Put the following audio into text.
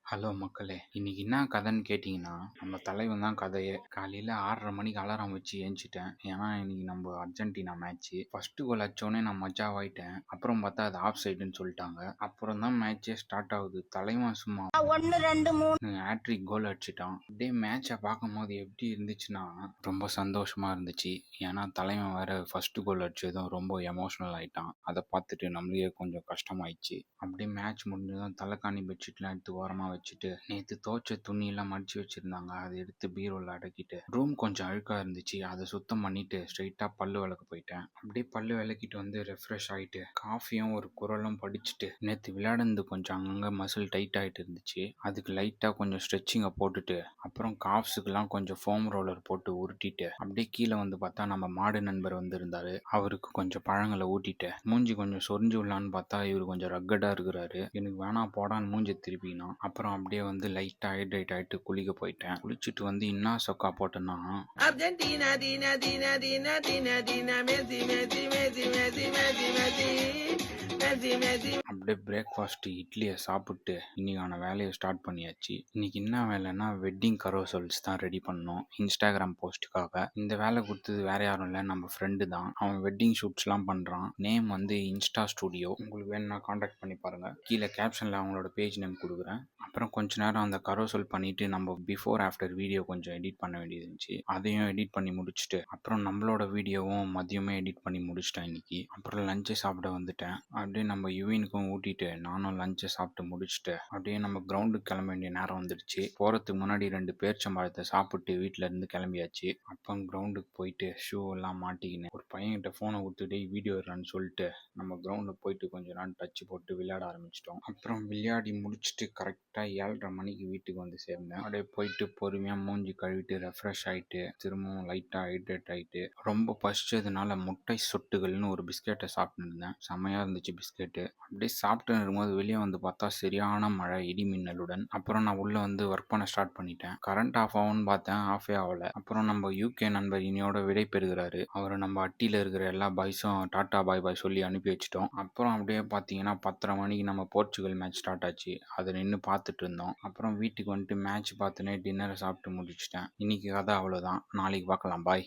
Hello மக்களே! இன்னைக்கு என்ன கதைன்னு கேட்டிங்கன்னா, நம்ம தலைவன் தான் கதையே. காலையில 6:30 மணிக்கு அலாரம் வச்சு எந்திச்சிட்டேன். ஏன்னா, இன்னைக்கு நம்ம அர்ஜென்டினா மேட்ச்சு. ஃபர்ஸ்ட் கோல் அடிச்சோனே நான் மஜாவாயிட்டேன். அப்புறம் பார்த்தா அது ஆஃப் சைடுன்னு சொல்லிட்டாங்க. அப்புறம் தான் மேட்ச்சே ஸ்டார்ட் ஆகுது. தலைவன் சும்மா 1, 2, 3 ஹேட்ரிக் கோல் அடிச்சிட்டான். அப்படியே மேட்ச்சை பார்க்கும்போது எப்படி இருந்துச்சுன்னா, ரொம்ப சந்தோஷமா இருந்துச்சு. ஏன்னா, தலைவன் வேற ஃபர்ஸ்ட் கோல் அடிச்சதும் ரொம்ப எமோஷனல் ஆயிட்டான். அதை பார்த்துட்டு நம்மளுக்கே கொஞ்சம் கஷ்டமாயிடுச்சு. அப்படியே மேட்ச் முடிஞ்சதும் தலைக்காணி பெட்ஷீட்லாம் எடுத்து ஓரமா வச்சுட்டு, நேத்து துவைச்ச துணியெல்லாம் மடிச்சு வச்சிருந்தாங்க. அதை எடுத்து பீரோல அடக்கிட்டு, ரூம் கொஞ்சம் அழுக்கா இருந்துச்சு. அதை சுத்தம் பண்ணிட்டு ஸ்ட்ரைட்டா பல்லு விளக்க போயிட்டேன். அப்படியே பல்லு விளக்கிட்டு வந்து ரெஃப்ரெஷ் ஆயிட்டு, காஃபியும் ஒரு குரலும் படிச்சுட்டு, நேத்து விளையாடுனது கொஞ்சம் அங்கங்க மசில் டைட் ஆயிட்டு இருந்துச்சு. அதுக்கு லைட்டா கொஞ்சம் ஸ்ட்ரெச்சிங்கை போட்டுட்டு, அப்புறம் காஃப்ஸுக்கெல்லாம் கொஞ்சம் ஃபோம் ரோலர் போட்டு உருட்டிட்டு, அப்படியே கீழே வந்து பார்த்தா நம்ம மாடு நண்பர் வந்திருந்தாரு. அவருக்கு கொஞ்சம் பழங்களை ஊட்டிட்டு, மூஞ்சி கொஞ்சம் சொரிஞ்சு விடலான்னு பார்த்தா இவர் கொஞ்சம் ரக்கடா இருக்கிறாரு. எனக்கு வேணாம் போடான்னு மூஞ்சி திருப்பினான். அப்புறம் அப்படியே வந்து லைட்டா ஹைட்ரேட் ஆயிட்டு குளிக்க போயிட்டேன். குளிச்சுட்டு வந்து இன்னா சொக்கா போட்டேன்னா, Argentina, Dina, Dina, Dina, Dina, Dina, Messi, Messi, Messi, Messi, Messi, Messi, Messi, Messi. அப்படியே பிரேக்ஃபாஸ்ட் இட்லியை சாப்பிட்டு இன்னைக்கான வேலையை ஸ்டார்ட் பண்ணியாச்சு. இன்னைக்கு என்ன வேலைன்னா வெட்டிங் கரோசல்ஸ் தான் ரெடி பண்ணோம் இன்ஸ்டாகிராம் போஸ்ட்டுக்காக. இந்த வேலை கொடுத்தது வேற யாரும் இல்லை, நம்ம ஃப்ரெண்டு தான். அவன் வெட்டிங் ஷூட்ஸ்லாம் பண்ணுறான். நேம் வந்து இன்ஸ்டா ஸ்டுடியோ. உங்களுக்கு வேணும்னா காண்டாக்ட் பண்ணி பாருங்க. கீழே கேப்ஷனில் அவங்களோட பேஜ் நேம் கொடுக்குறேன். அப்புறம் கொஞ்ச நேரம் அந்த கரோசல் பண்ணிட்டு நம்ம பிஃபோர் ஆஃப்டர் வீடியோ கொஞ்சம் எடிட் பண்ண வேண்டியது இருந்துச்சு. அதையும் எடிட் பண்ணி முடிச்சுட்டு, அப்புறம் நம்மளோட வீடியோவும் மதியமே எடிட் பண்ணி முடிச்சிட்டேன் இன்னைக்கு. அப்புறம் லஞ்சு சாப்பிட வந்துட்டேன். அப்படியே நம்ம யுவினுக்கும் ஊட்டிட்டு நானும் லஞ்சை சாப்பிட்டு முடிச்சுட்டு, அப்படியே நம்ம கிரவுண்டுக்கு கிளம்ப வேண்டிய நேரம் வந்துடுச்சு. போகிறதுக்கு முன்னாடி 2 பேரிச்சம்பழத்தை சாப்பிட்டு வீட்டில இருந்து கிளம்பியாச்சு. அப்போ கிரவுண்டுக்கு போயிட்டு ஷூ எல்லாம் மாட்டிக்கின்னு ஒரு பையன்கிட்ட ஃபோனை கொடுத்துட்டு வீடியோ எடுறான்னு சொல்லிட்டு நம்ம கிரவுண்டுக்கு போயிட்டு கொஞ்ச நேரம் டச் போட்டு விளையாட ஆரம்பிச்சிட்டோம். அப்புறம் விளையாடி முடிச்சுட்டு கரெக்டாக 7:30 மணிக்கு வீட்டுக்கு வந்து சேர்ந்தேன். அப்படியே போயிட்டு பொறுமையாக மூஞ்சி கழுவிட்டு ரெஃப்ரெஷ் ஆகிட்டு திரும்பவும் லைட்டாக ஹைட்ரேட் ஆகிட்டு, ரொம்ப பசிச்சதுனால முட்டை சொட்டுகள்னு ஒரு பிஸ்கெட்டை சாப்பிட்டு இருந்தேன். செம்மையாக இருந்துச்சு பிஸ்கெட்டு. அப்படியே சாப்பிட்டு இருக்கும்போது வெளியே வந்து பார்த்தா சரியான மழை இடி மின்னலுடன். அப்புறம் நான் உள்ளே வந்து ஒர்க் பண்ண ஸ்டார்ட் பண்ணிட்டேன். கரண்ட் ஆஃப் ஆகும்னு பார்த்தேன், ஆஃபே ஆகலை. அப்புறம் நம்ம யூகே நண்பர் இனியோட விடை பெறுகிறாரு. அவரை நம்ம அட்டியில் இருக்கிற எல்லா பாய்ஸும் டாட்டா பாய் பாய் சொல்லி அனுப்பி வச்சிட்டோம். அப்புறம் அப்படியே பார்த்தீங்கன்னா 10:30 மணிக்கு நம்ம போர்ச்சுகல் மேட்ச் ஸ்டார்ட் ஆச்சு. அதை நின்று பார்த்துட்டு இருந்தோம். அப்புறம் வீட்டுக்கு வந்துட்டு மேட்ச் பார்த்துனே டின்னரை சாப்பிட்டு முடிச்சிட்டேன். இன்னைக்கு கதை அவ்வளோதான். நாளைக்கு பார்க்கலாம். பாய்.